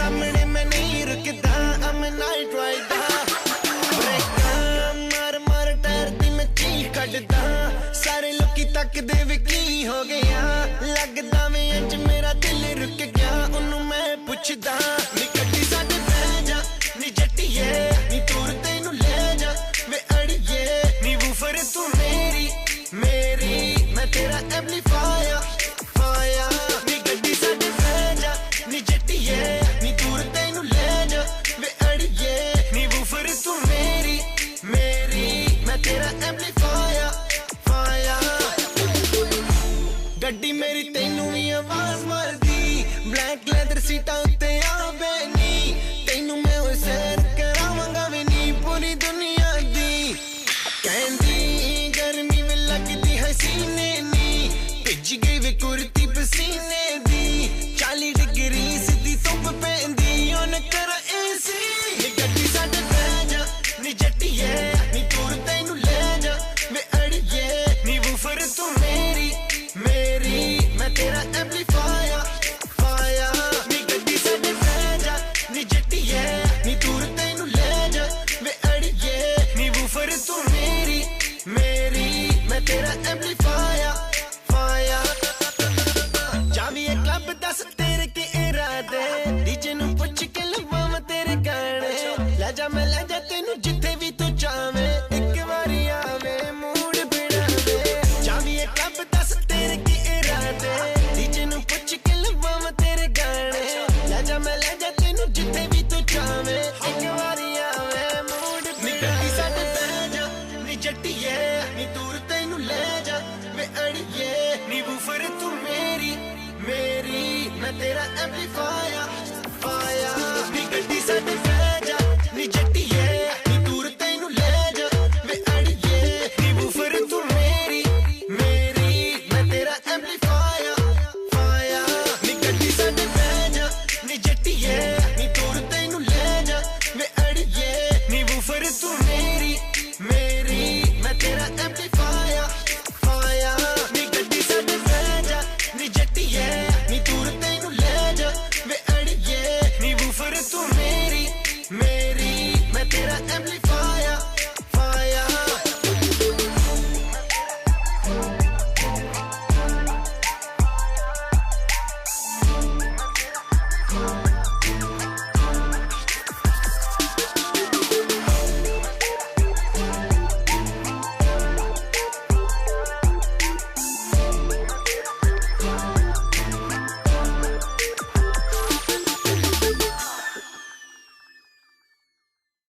सामने मैं नहीं रुकदा, I'm a night rider। ब्रेकां मार मार टायर दी मैं चीख कड्डदा, सारे लोकी तकदे वे की हो गया, लगदा वे इंज मेरा दिल रुक गया। उन्नू मैं पुछदा नी गड्डी साडे बह जा, नी जट्टिए नी दूर तैनू ले जा वे अड़िए, नी वूफर तू मेरी मेरी मैं तेरा एम्पलीफायर फायर। नी गड्डी साडे बह जा, नी जट्टिए नी दूर तैनू ले जा वे अड़िए, नी वूफर तू मेरी मेरी मैं तेरा एम्पलीफायर फायर। गड्डी मेरी तैनू भी आवाज मारदी, ब्लैक लैदर सीटां उत्ते आ बैनी, तैनू मैं ओए सैर करावांगा वे नी पूरी दुनिया दी। कहंदी गर्मी में लगदी हसीने नी, भिज गई वे कुर्ती पसीने दी, 40 डिग्री सीधी धुप पैंदी उन करा एसी। नी गड्डी साडे बह जा, नी जट्टिए नी दूर तैनू ले जा वे अड़िए, नी वूफर तू मेरी मेरी मैं तेरा एम्पलीफायर फायर। नी गड्डी साडे बह जा, नी जट्टिए नी दूर तैनू ले जा वे अड़िए, नी वूफर तू मेरी मेरी मैं तेरा एम्पलीफायर फायर। जाविए क्लब दस तेरे के इरादे, डीजे नू पुछ के लवां तेरे गाने, ले जा मैं ले जा तेनू जिथे भी तू चावे, एक बारी आवे मूड बिड़ावे। जाविए क्लब दस तेरे के इरादे, डीजे नू पुछ के लवां तेरे गाने, ले जा मैं ले जा तेनू जिथे भी तू चावे, एक बारी आवे मूड बिड़ावे। साडे बह जा, नी जट्टिए नी दूर तैनू ले जा वे अड़िए, नी वूफर तू मेरी मेरी मैं तेरा एम्पलीफायर फायर। नी गड्डी साडे